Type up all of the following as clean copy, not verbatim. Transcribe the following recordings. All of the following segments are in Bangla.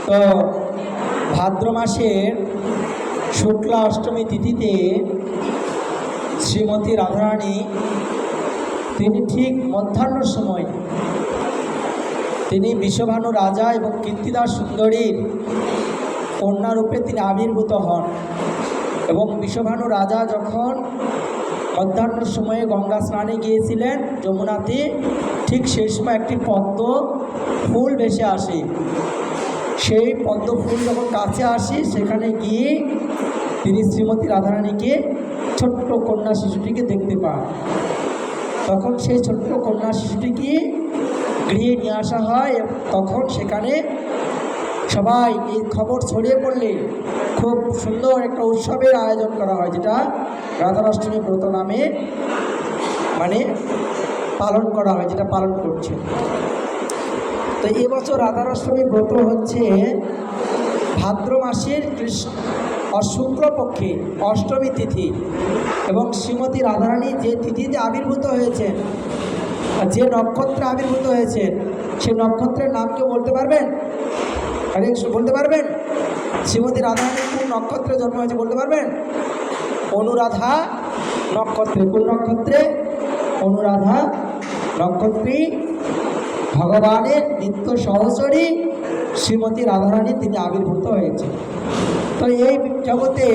তো ভাদ্র মাসের শুক্লা অষ্টমী তিথিতে শ্রীমতী রাধারানী তিনি ঠিক মধ্যাহ্ন সময় তিনি বিশ্বভানু রাজা এবং কীর্তিদা সুন্দরীর কন্যারূপে তিনি আবির্ভূত হন। এবং বিশ্বভানু রাজা যখন মধ্যাহ্ন সময়ে গঙ্গা স্নানে গিয়েছিলেন যমুনাতে, ঠিক সেই সময় একটি পদ্ম ফুল ভেসে আসে। সেই পদ্ম ফুল যখন কাছে আসে, সেখানে গিয়ে তিনি শ্রীমতী রাধারানীকে ছোট্ট কন্যা শিশুটিকে দেখতে পান। তখন সেই ছোট্ট কন্যা শিশুটিকে গৃহে নিয়ে আসা হয়। তখন সেখানে সবাই এই খবর ছড়িয়ে পড়লে খুব সুন্দর একটা উৎসবের আয়োজন করা হয়, যেটা রাধারাষ্টমী ব্রত নামে পালন করা হয়, যেটা পালন করছে। তো এবছর রাধারাষ্টমী ব্রত হচ্ছে ভাদ্র মাসের শুক্লপক্ষে অষ্টমী তিথি। এবং শ্রীমতী রাধারানী যে তিথিতে আবির্ভূত হয়েছেন, যে নক্ষত্রে আবির্ভূত হয়েছেন, সেই নক্ষত্রের নাম কেউ বলতে পারবেন? বলতে পারবেন? শ্রীমতী রাধারানী কোন নক্ষত্রে জন্ম হয়েছে বলতে পারবেন? অনুরাধা নক্ষত্রে। কোন নক্ষত্রে? অনুরাধা নক্ষত্রে ভগবানের নিত্য সহচরী শ্রীমতী রাধারানী তিনি আবির্ভূত হয়েছে। তো এই জগতে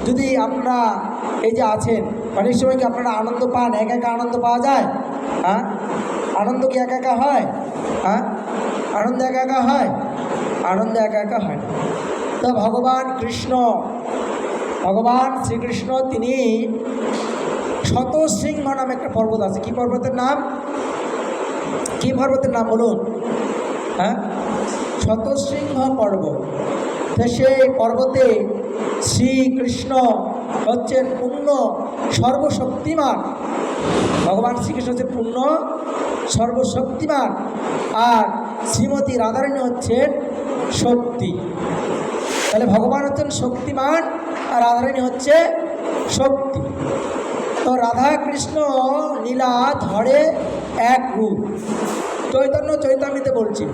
যদি আমরা এই যে আছেন, অনেক সময় কি আপনারা আনন্দ পান? একা একা আনন্দ পাওয়া যায়? হ্যাঁ, আনন্দ কি একা একা হয়? হ্যাঁ, আনন্দ একা একা হয়? আনন্দ একা একা হয় না। তো ভগবান শ্রীকৃষ্ণ তিনি শতশৃঙ্গ নামে একটা পর্বত আছে। কি পর্বতের নাম? কি পর্বতের নাম বলুন? হ্যাঁ, শতশৃঙ্গ পর্বত। তো সেই পর্বতে শ্রীকৃষ্ণ হচ্ছেন পূর্ণ সর্বশক্তিমান। ভগবান শ্রীকৃষ্ণ হচ্ছেন পূর্ণ সর্বশক্তিমান, আর শ্রীমতী রাধারানী হচ্ছেন শক্তি। তাহলে ভগবান হচ্ছেন শক্তিমান আর রাধারানী হচ্ছে শক্তি। তো রাধা কৃষ্ণ লীলা ধরে এক রূপ। চৈতন্য চৈতামৃতে বলছি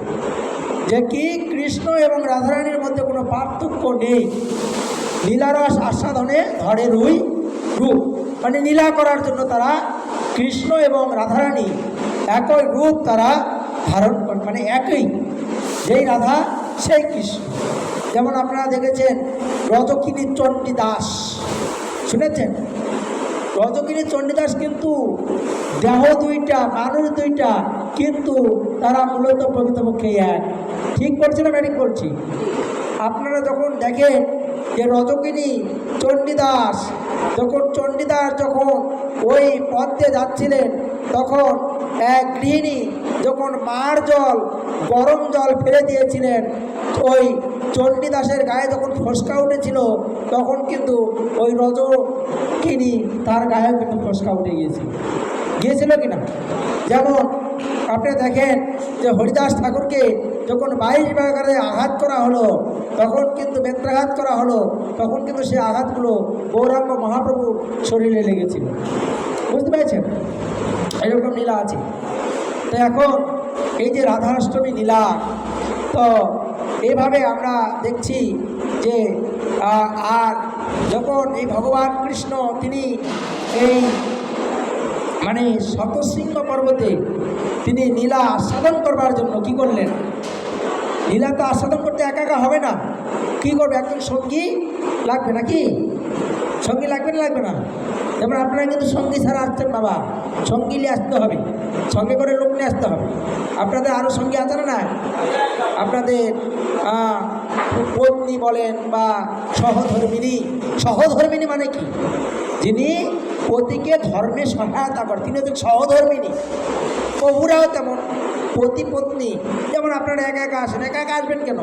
যে কি কৃষ্ণ এবং রাধারানীর মধ্যে কোনো পার্থক্য নেই। লীলারস আস্বাদনে ধরে রূপ, মানে লীলা করার জন্য তারা কৃষ্ণ এবং রাধারানী একই রূপ তারা ধারণ করেন, মানে একই, যেই রাধা সেই কৃষ্ণ। যেমন আপনারা দেখেছেন রজকিনী চণ্ডীদাস, শুনেছেন? রজকিনী চণ্ডীদাস কিন্তু দেহ দুইটা, মানুষ দুইটা, কিন্তু তারা মূলত প্রকৃতপক্ষে এক। ঠিক বলছি না ঠিক বলছি? আপনারা যখন দেখেন যে রজকিনী চণ্ডীদাস যখন ওই পথে যাচ্ছিলেন, তখন এক গৃহিণী যখন মার গরম জল ফেলে দিয়েছিলেন, ওই চণ্ডীদাসের গায়ে যখন ফসকা উঠেছিল, তখন কিন্তু ওই রজকিনী তার গায়ে কিন্তু ফসকা উঠে গিয়েছিল কিনা? যেমন আপনি দেখেন যে হরিদাস ঠাকুরকে যখন 22 বাগারে আঘাত করা হলো, তখন কিন্তু বেত্রাঘাত করা হলো, তখন কিন্তু সেই আঘাতগুলো গৌরাঙ্গ মহাপ্রভুর শরীরে লেগেছিল। বুঝতে পেরেছেন? এরকম লীলা আছে। তো এখন এই যে রাধাষ্টমী লীলা, তো এইভাবে আমরা দেখছি যে আর যখন এই ভগবান কৃষ্ণ তিনি এই শতশৃঙ্গ পর্বতে তিনি লীলা আস্বাদন করবার জন্য কি করলেন? লীলা তো আস্বাদন করতে একা একা হবে না, কি করবে? একজন সঙ্গী লাগবে নাকি? সঙ্গী লাগবে না? যেমন আপনারা কিন্তু সঙ্গী ছাড়া আসছেন বাবা, সঙ্গী নিয়ে আসতে হবে, সঙ্গে করে লোক নিয়ে আসতে হবে। আপনাদের আরও সঙ্গী আছে না? আপনাদের পত্নী বলেন বা সহধর্মিনী মানে কি? যিনি পতিকে ধর্মে সহায়তা করে, তিনি হচ্ছেন সহধর্মিনী। প্রভুরাও তেমন পতি পত্নী, যেমন আপনারা একা একা আসেন। একা একা আসবেন কেন?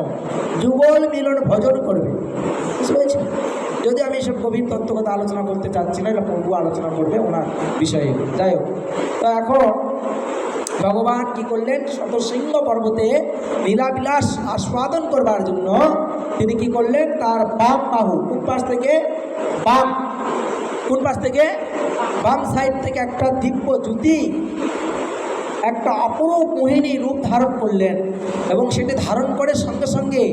যুগল মিলন ভজন করবে, বুঝতে পেরেছেন? যদি আমি এসব গভীর তত্ত্বকথা আলোচনা করতে চাচ্ছি না, এটা প্রভু আলোচনা করবে ওনার বিষয়ে। যাই হোক, তো এখন ভগবান কি করলেন? শতশৃঙ্গ পর্বতে লীলাবিলাস আস্বাদন করবার জন্য তিনি কি করলেন? তার বাম বাহু, কোন পাশ থেকে? বাম সাইড থেকে একটা দিব্য জ্যোতি, একটা অপরূপ মোহিনী রূপ ধারণ করলেন। এবং সেটি ধারণ করে সঙ্গে সঙ্গে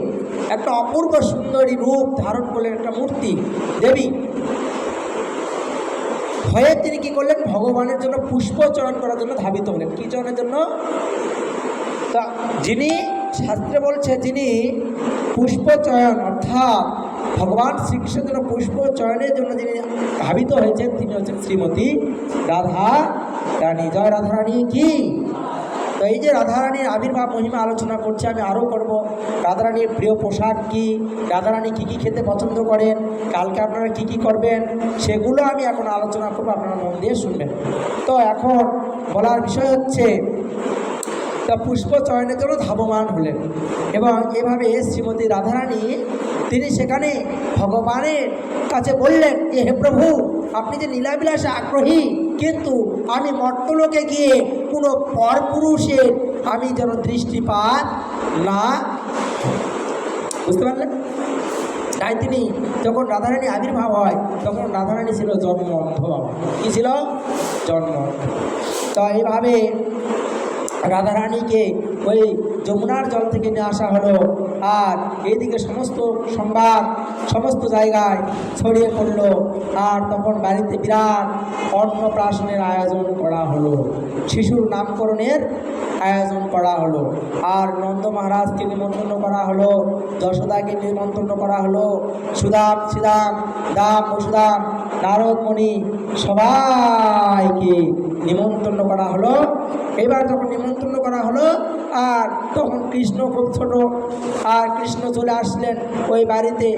একটা অপূর্ব সুন্দরী রূপ ধারণ করলেন, একটা মূর্তি দেবী হয়ে তিনি কি করলেন, ভগবানের জন্য পুষ্প চয়ন করার জন্য ধাবিত হলেন। কি চয়নের জন্য? তা যিনি শাস্ত্রে বলছে, যিনি পুষ্প চয়ন অর্থাৎ ভগবান শ্রীকৃষ্ণের জন্য পুষ্প চয়নের জন্য যিনি ধাবিত হয়েছেন, তিনি হচ্ছেন শ্রীমতী রাধা রানী। জয় রাধা রানী কি। তো এই যে রাধারানীর আবির্ভাব মহিমা আলোচনা করছে, আমি আরও করব। রাধারানীর প্রিয় পোশাক কী, রাধারানী কী কী খেতে পছন্দ করেন, কালকে আপনারা কী কী করবেন, সেগুলো আমি এখন আলোচনা করবো, আপনারা মন দিয়ে শুনবেন। তো এখন বলার বিষয় হচ্ছে, তা পুষ্প চয়নের জন্য ধাবমান হলেন এবং এভাবে শ্রীমতী রাধারানী তিনি সেখানে ভগবানের কাছে বললেন যে, হে প্রভু, আপনি যে লীলাবিলাসে আগ্রহী, কিন্তু আমি মর্তলোকে গিয়ে কোনো পরপুরুষের আমি যেন দৃষ্টিপাত না, বুঝতে পারলেন? তাই তিনি যখন রাধারানী আবির্ভাব হয়, তখন রাধারানী ছিল জন্ম অন্ধ। কী ছিল? জন্ম। তো এইভাবে রাধারানীকে ওই যমুনার জল থেকে নিয়ে আসা হলো, আর এইদিকে সমস্ত সংবাদ সমস্ত জায়গায় ছড়িয়ে পড়লো। আর তখন বাড়িতে বিরাট অন্নপ্রাশনের আয়োজন করা হলো, শিশুর নামকরণের আয়োজন করা হলো। আর নন্দ মহারাজকে নিমন্ত্রণ করা হলো, যশোদাকে নিমন্ত্রণ করা হলো, সুদাম, শ্রীদাম, দাম, বসুদাম, নারদমণি সবাইকে নিমন্ত্রণ করা হলো। এবার যখন নিমন্ত্রণ করা হলো, আর তখন কৃষ্ণ খুব ছোট, আর কৃষ্ণ চলে আসলেন ওই বাড়িতে।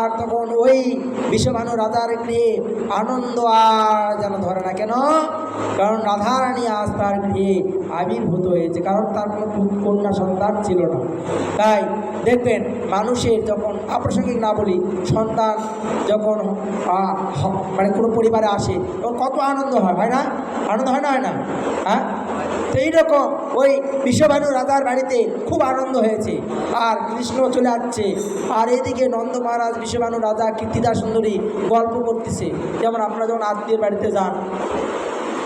আর তখন ওই বিশ্বভানু রাজার গৃহে আনন্দ আর যেন ধরে না। কেন? কারণ রাধারানী আজ তার গৃহে আবির্ভূত হয়েছে, কারণ তার কোনো কন্যা সন্তান ছিল না। তাই দেখবেন মানুষের যখন, আপ্রাসঙ্গিক না বলি, সন্তান যখন মানে কোনো পরিবারে আসে, তখন কত আনন্দ হয় না? আনন্দ হয় না? হয় না? হ্যাঁ, তো এইরকম ওই বিশ্বভানু রাজার বাড়িতে খুব আনন্দ হয়েছে, আর কৃষ্ণ চলে আসছে। আর এদিকে নন্দ মহারাজ, বিশ্বভানু রাজা, কীর্তিদা সুন্দরী গল্প করতেছে। যেমন আপনারা যখন আত্মীয়ের বাড়িতে যান,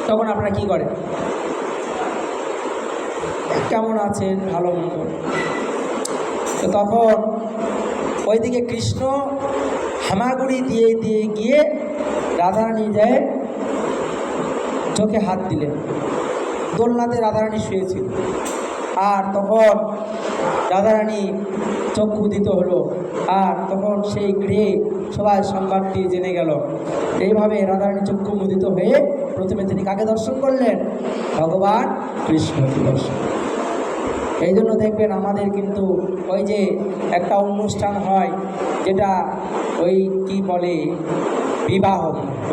তখন আপনারা কী করেন? কেমন আছেন, ভালো মন্দ। তো তখন ওইদিকে কৃষ্ণ হামাগুড়ি দিয়ে দিয়ে গিয়ে রাধারানী যায় চোখে হাত দিলেন। দোলনাতে রাধারানী শুয়েছিল, আর তখন রাধারানী চক্ষু দিত হলো, আর তখন সেই গৃহে সবাই সংবাদটি জেনে গেল। এইভাবে রাধারানী চক্ষু মুদিত হয়ে প্রথমে তিনি কাকে দর্শন করলেন? ভগবান কৃষ্ণকে দর্শন। এই জন্য দেখবেন আমাদের কিন্তু ওই যে একটা অনুষ্ঠান হয়, যেটা ওই কি বলে বিবাহ,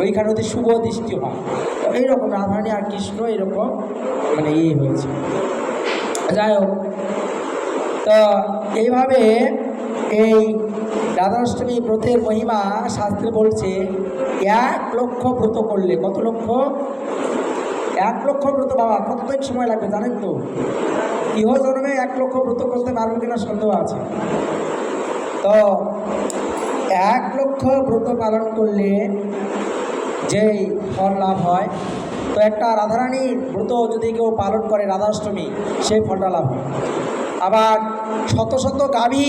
ওইখানে ওদের শুভ দৃষ্টি হয়। এইরকম রাধারানী আর কৃষ্ণ এরকম মানে হয়েছে। যাই হোক, তো এইভাবে এই রাধাষ্টমী ব্রতের মহিমা শাস্ত্রে বলছে 1 লক্ষ ব্রত করলে। কত লক্ষ? 1 লক্ষ ব্রত। বাবা, কতদিন সময় লাগবে জানেন তো? ইহজন্মে 1 লক্ষ ব্রত করতে পারবে কিনা সন্দেহ আছে। তো 1 লক্ষ ব্রত পালন করলে যেই ফল লাভ হয়, তো একটা রাধারানীর ব্রত যদি কেউ পালন করে রাধাষ্টমী, সেই ফলটা লাভ হয়। আবার শত শত গাভী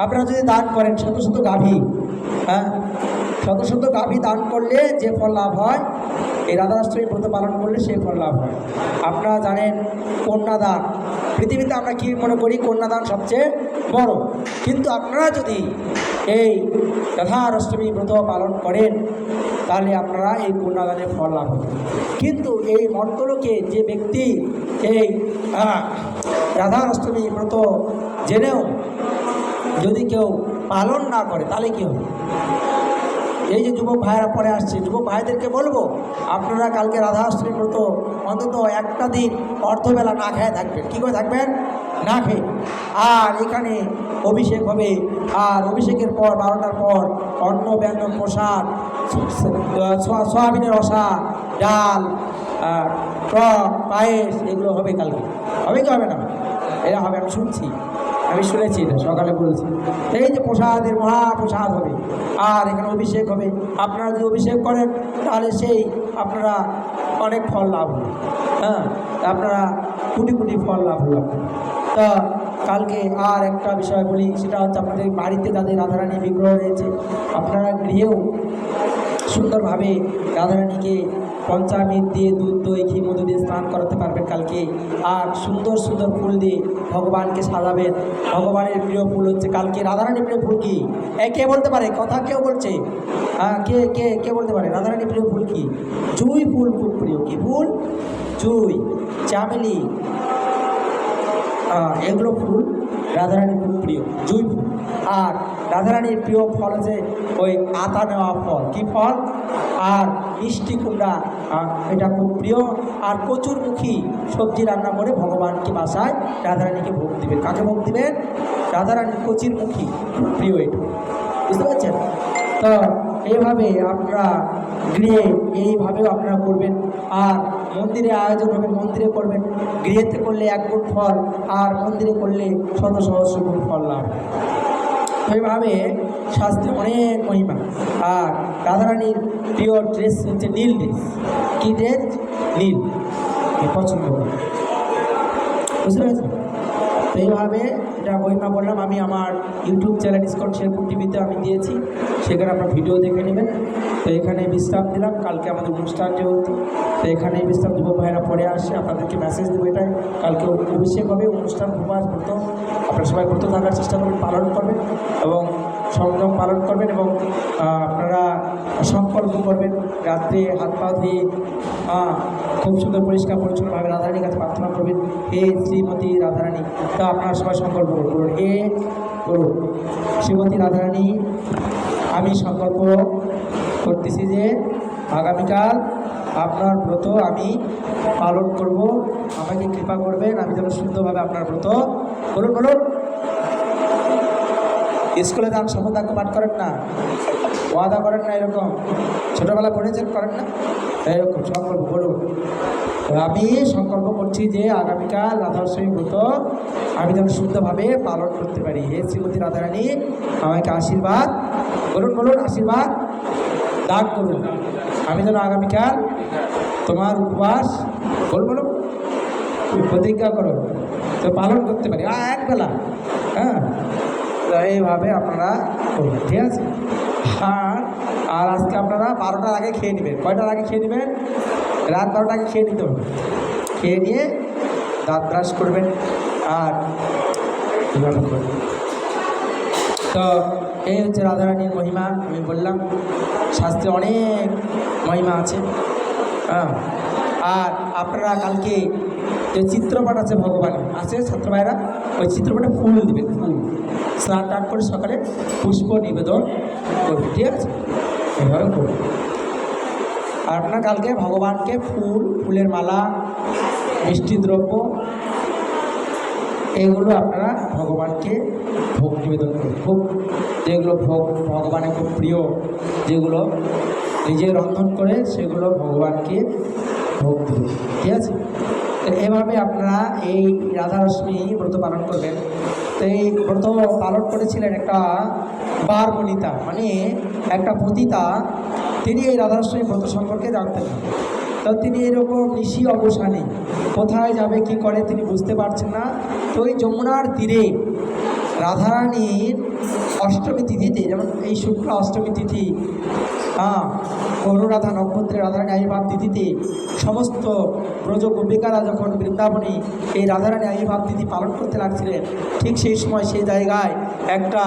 আপনারা যদি দান করেন, শত শত গাভী, হ্যাঁ, শত শত গাভী দান করলে যে ফল লাভ হয়, এই রাধাষ্টমী ব্রত পালন করলে সেই ফল লাভ হয়। আপনারা জানেন কন্যাদান, পৃথিবীতে আমরা কি মনে করি? কন্যাদান সবচেয়ে বড়। কিন্তু আপনারা যদি এই রাধাষ্টমী ব্রত পালন করেন, তাহলে আপনারা এই কন্যাদানের ফল লাভ হবে। কিন্তু এই মর্তলোকে যে ব্যক্তি এই রাধাষ্টমী ব্রত জেনেও যদি কেউ পালন না করে, তাহলে কী হবে? এই যে যুবক ভাইয়েরা পরে আসছে, যুবক ভাইদেরকে বলবো, আপনারা কালকে রাধাষ্টমী ব্রত অন্তত একটা দিন অর্ধবেলা না খেয়ে থাকবেন। কী করে থাকবেন? না খেয়ে। আর এখানে অভিষেক হবে, আর অভিষেকের পর 12টার পর অন্ন ব্যঞ্জন প্রসাদ, সয়াবিনের রসা, ডাল, টক, পায়েস, এগুলো হবে কালকে। হবে কি হবে না? এরা হবে, আমি শুনছি, আমি শুনেছি, এটা সকালে বলেছি। এই যে প্রসাদের মহাপ্রসাদ হবে, আর এখানে অভিষেক হবে। আপনারা যদি অভিষেক করেন, তাহলে সেই আপনারা অনেক ফল লাভ হবে। হ্যাঁ, আপনারা কোটি কোটি ফল লাভ হবে। তা কালকে আর একটা বিষয় বলি, সেটা হচ্ছে আপনাদের বাড়িতে যাদের রাধারানী বিগ্রহ রয়েছে, আপনারা গৃহেও সুন্দরভাবে রাধারানীকে পঞ্চামৃত দিয়ে দুধ দই ঘি মধু দিয়ে স্নান করাতে পারবেন কালকে। আর সুন্দর সুন্দর ফুল দিয়ে ভগবানকে সাজাবেন। ভগবানের প্রিয় ফুল হচ্ছে কালকে রাধারানীর প্রিয় ফুল কি? কে বলতে পারে? কথা কেউ বলছে? হ্যাঁ, কে কে কে বলতে পারে রাধারানীর প্রিয় ফুল কি? জুঁই ফুল খুব প্রিয়। কি ফুল? জুঁই, চামেলি, এগুলো ফুল রাধারানীর খুব প্রিয়, জুঁই ফুল। আর রাধারানীর প্রিয় ফল হচ্ছে ওই আতা নেওয়া ফল। কি ফল? আর মিষ্টি কুমড়া, এটা খুব প্রিয়। আর কচুরমুখী সবজি রান্না করে ভগবানকে বাসায় রাধারানীকে ভোগ দিবেন। কাকে ভোগ দিবেন? রাধারানীর কচুরমুখী খুব প্রিয়, এটা বুঝতে পারছেন? তো এইভাবে আপনারা গৃহে এইভাবেও আপনারা করবেন। আর মন্দিরে আয়োজন হবে, মন্দিরে করবেন। গৃহেতে করলে 1 গুণ ফল, আর মন্দিরে করলে 100 সহস্র গুণ ফল লাভ। এইভাবে শাস্ত্রে অনেক মহিমা। আর রাধারানীর প্রিয় ড্রেস হচ্ছে নীল ড্রেস। কী ড্রেস? নীল, পছন্দ করে, বুঝতে পেরেছেন? তো এইভাবে এটা মহিমা বললাম। আমি আমার ইউটিউব চ্যানেল ইসকন শেরপুর টিভিতে আমি দিয়েছি, সেখানে আপনার ভিডিও দেখে নেবেন। তো এখানে বিশ্রাম দিলাম, কালকে আমাদের অনুষ্ঠান যেহেতু, তো এখানে বিশ্রাম দেবো। ভাইরা পরে আসে, আপনাদেরকে মেসেজ দেবো এটাই, কালকে অভিষেক হবে, অনুষ্ঠান উপবাস ব্রত আপনারা সবাই ব্রত থাকার চেষ্টা করবেন, পালন করবেন এবং সংযম পালন করবেন। এবং আপনারা সংকল্প করবেন, রাত্রে হাত পা ধুয়ে খুব সুন্দর পরিষ্কার পরিচ্ছন্নভাবে রাধারানীর কাছে প্রার্থনা করবেন, হে শ্রীমতী রাধারানী। তা আপনারা সবাই সংকল্প করুন, হে করুন, শ্রীমতী রাধারানী, আমি সংকল্প করতেছি যে আগামীকাল আপনার ব্রত আমি পালন করব। আমাকে কৃপা করবেন, আমি যেন শুদ্ধভাবে আপনার ব্রত। বলুন বলুন। স্কুলে যান, শপথ বাক্য পাঠ করেন না? ওয়াদা করেন না? এরকম ছোটোবেলা পড়েছেন, করেন না? এরকম সংকল্প বলুন। আমি সংকল্প করছি যে আগামীকাল রাধাষ্টমী ব্রত আমি যেন শুদ্ধভাবে পালন করতে পারি। হে শ্রীমতী রাধারানী, আমাকে আশীর্বাদ বলুন বলুন, আশীর্বাদ দান করুন। আমি যেন আগামীকাল তোমার উপবাস বলুন বলুন প্রতিজ্ঞা করো তো পালন করতে পারি, একবেলা। হ্যাঁ, এইভাবে আপনারা করবেন, ঠিক আছে? আর আজকে আপনারা 12টার আগে খেয়ে নেবেন। কয়টার আগে খেয়ে নেবেন? রাত 12টার আগে খেয়ে নিতে হবে। খেয়ে নিয়ে দাঁত ব্রাশ করবেন আর এইভাবে করবেন। তো এই হচ্ছে রাধারানীর মহিমা। আমি বললাম শাস্ত্রে অনেক মহিমা আছে। আর আপনারা কালকে যে চিত্রপট আছে ভগবানের আছে, ছাত্র ভাইরা ওই চিত্রপটে ফুল দেবেন, ফুল স্নান টান করে সকালে পুষ্প নিবেদন করবেন, ঠিক আছে? এভাবে করবেন। আর আপনার কালকে ভগবানকে ফুলের মালা, মিষ্টি দ্রব্য, এগুলো আপনারা ভগবানকে ভোগ নিবেদন করবেন। খুব যেগুলো ভোগ ভগবানের খুব প্রিয়, যেগুলো নিজে রন্ধন করে সেগুলো ভগবানকে ভোগ দেবেন, ঠিক আছে? তো এভাবে আপনারা এই রাধাষ্টমী ব্রত পালন করবেন। তো এই ব্রত পালন করেছিলেন একটা বারবনিতা, মানে একটা পতিতা। তিনি এই রাধাষ্টমী ব্রত সম্পর্কে জানতেন না। তো তিনি এরকম নিশি অবসানে কোথায় যাবে কি করে তিনি বুঝতে পারছেন না। তো ওই যমুনার তীরে রাধারানীর অষ্টমী তিথিতে, যেমন এই শুক্লা অষ্টমী তিথি, অনুরাধা নক্ষত্রে রাধারানী আবির্ভাব তিথিতে সমস্ত ব্রজ গোপিকারা যখন বৃন্দাবনে এই রাধারানী আবির্ভাব তিথি পালন করতে লাগছিলেন, ঠিক সেই সময় সেই জায়গায় একটা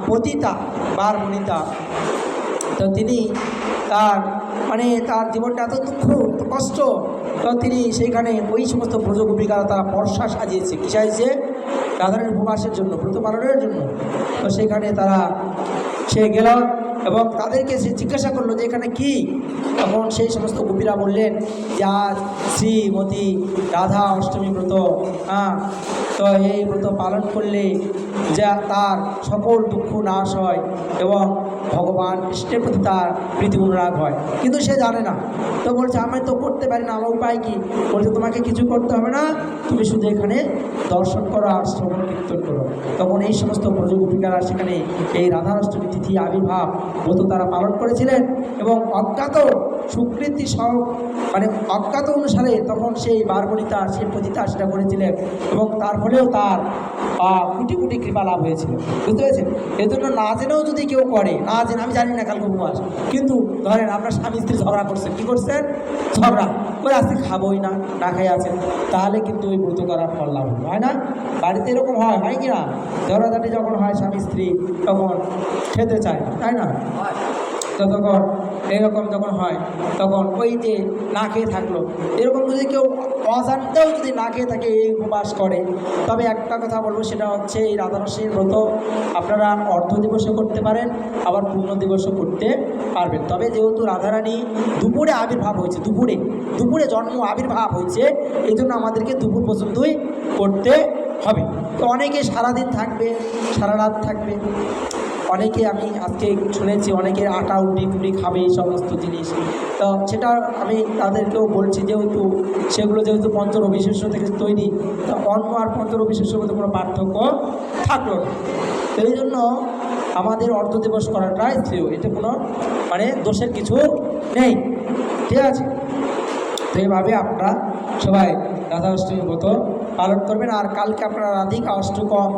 পতিতা বারবনিতা, তো তিনি তার জীবনটা এত দুঃখ, এত কষ্ট, তো তিনি সেইখানে ওই সমস্ত ব্রজ গোপিকারা তারা বর্ষা সাজিয়েছে। কী সাজিয়েছে? রাধারানীর উপবাসের জন্য, ব্রত পালনের জন্য। তো সেখানে সে গেল এবং তাদেরকে সে জিজ্ঞাসা করলো যে এখানে কি। তখন সেই সমস্ত গোপীরা বললেন যে আজ শ্রীমতী রাধা অষ্টমী ব্রত, তো এই ব্রত পালন করলে যা তার সকল দুঃখ নাশ হয় এবং ভগবান কৃষ্ণের প্রতি তার প্রীতি অনুরাগ হয়। কিন্তু সে জানে না। তো বলছে আমি তো করতে পারি না, আমার উপায় কী? বলছে তোমাকে কিছু করতে হবে না, তুমি শুধু এখানে দর্শন করো আর শ্রবণ কীর্তন করো। তখন এই সমস্ত ব্রজ গোপিকারা সেখানে এই রাধাষ্টমী তিথি আবির্ভাব ব্রত তারা পালন করেছিলেন এবং অজ্ঞাত সুকৃতি মানে অজ্ঞাত অনুসারে তখন সেই বারবণিতা সেই পতিতা সেটা করেছিলেন এবং তার ফলেও তার কোটি কোটি কৃপা লাভ হয়েছিল। বুঝতে পেরেছেন? এই জন্য না জেনেও যদি কেউ করে, না জেনে, আমি জানি না কালকে উপবাস, কিন্তু ধরেন আপনার স্বামী স্ত্রী ঝগড়া করছেন, কী করছেন? ঝগড়া ওই আজকে খাবোই না, না খেয়ে আছেন, তাহলে কিন্তু ওই ব্রত করার ফল লাভ হবে, হয় না? বাড়িতে এরকম হয় কি না? ঝগড়াঝাটি যখন হয় স্বামী স্ত্রী তখন খেতে চায়, তাই না? তো তখন এরকম যখন হয় তখন ওই যে না খেয়ে থাকলো, এরকম যদি কেউ অজান্তেও যদি না খেয়ে থাকে, এই উপবাস করে, তবে একটা কথা বলবো, সেটা হচ্ছে এই রাধারসের ব্রত আপনারা অর্ধ দিবসও করতে পারেন, আবার পূর্ণ দিবসও করতে পারবেন। তবে যেহেতু রাধারানী দুপুরে আবির্ভাব হয়েছে, দুপুরে জন্ম আবির্ভাব হয়েছে, এই জন্য আমাদেরকে দুপুর পর্যন্তই করতে হবে। তো অনেকে সারাদিন থাকবে, সারা রাত থাকবে, অনেকে আমি আজকে শুনেছি অনেকে আটা উটি খাবে এই সমস্ত জিনিস। তো সেটা আমি তাদেরকেও বলছি, যেহেতু সেগুলো যেহেতু পঞ্চরবিশেষ্য থেকে তৈরি, তা অন্ন আর পঞ্চরবিশেষ্যের মধ্যে কোনো পার্থক্য থাকলো না। তো এই জন্য আমাদের অর্ধ দিবস করাটাই শ্রেয়, এতে কোনো মানে দোষের কিছু নেই, ঠিক আছে? তো এইভাবে আপনারা সবাই রাধা অষ্টমীর ব্রত পালন করবেন। আর কালকে আপনারা রাধিকা অষ্টকম,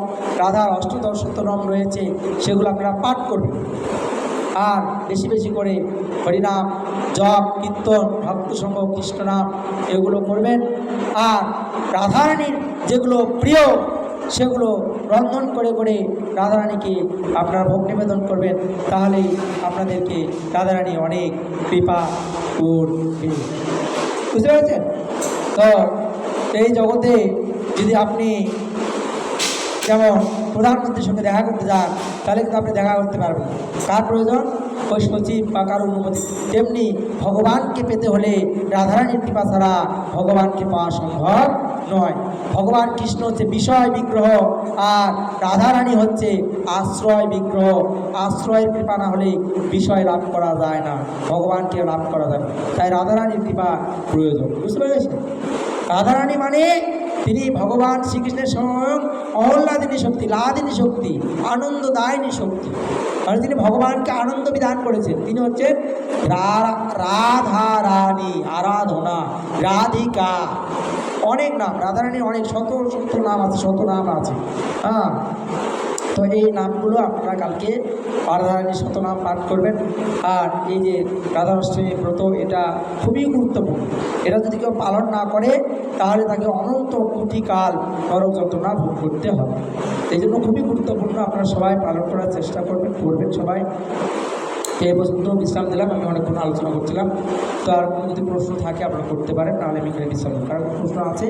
রাধার অষ্টদশ শতনাম রয়েছে, সেগুলো আপনারা পাঠ করবেন। আর বেশি বেশি করে হরিনাম, জপ, কীর্তন, ভক্তসঙ্গ, কৃষ্ণনাম এগুলো করবেন। আর রাধারানীর যেগুলো প্রিয় সেগুলো রন্ধন করে করে রাধারানীকে আপনারা ভোগ নিবেদন করবেন, তাহলেই আপনাদেরকে রাধারানী অনেক কৃপা করবে। বুঝতে পেরেছেন? তো এই জগতে যদি আপনি যেমন প্রধানমন্ত্রীর সঙ্গে দেখা করতে যান, তাহলে কিন্তু আপনি দেখা করতে পারবেন। কার প্রয়োজন? ওই সচিব বা কার অনুমতি। তেমনি ভগবানকে পেতে হলে রাধারানীর কৃপা ছাড়া ভগবানকে পাওয়া সম্ভব নয়। ভগবান কৃষ্ণ হচ্ছে বিষয় বিগ্রহ, আর রাধারানী হচ্ছে আশ্রয় বিগ্রহ। আশ্রয়ের কৃপা না হলে বিষয় লাভ করা যায় না, ভগবানকে লাভ করা যায় না। তাই রাধারানীর কৃপা প্রয়োজন। বুঝতে পেরেছেন? রাধারানী মানে তিনি ভগবান শ্রীকৃষ্ণের স্বয়ং অহল্লাদিনী শক্তি, লাদিনী শক্তি, আনন্দদায়িনী শক্তি। মানে তিনি ভগবানকে আনন্দ বিধান করেছেন। তিনি হচ্ছেন রাধা রানী, আরাধনা, রাধিকা। অনেক নাম, রাধারানীর অনেক শত নাম আছে, নাম আছে। হ্যাঁ, তো এই নামগুলো আপনারা কালকে রাধারানীর শতনাম পাঠ করবেন। আর এই যে রাধা অষ্টমী ব্রত, এটা খুবই গুরুত্বপূর্ণ। এটা যদি কেউ পালন না করে তাহলে তাকে অনন্ত কোটিকাল নরক যন্ত্রণা ভোগ করতে হবে। এই জন্য খুবই গুরুত্বপূর্ণ, আপনারা সবাই পালন করার চেষ্টা করবেন সবাই। এই পর্যন্ত বিশ্রাম দিলাম, আমি অনেকক্ষণ আলোচনা করছিলাম। তো আর কোনো যদি প্রশ্ন থাকে আপনারা করতে পারেন, নাহলে আমি এখানে বিশ্রাম দিলাম। কারণ প্রশ্ন আছে?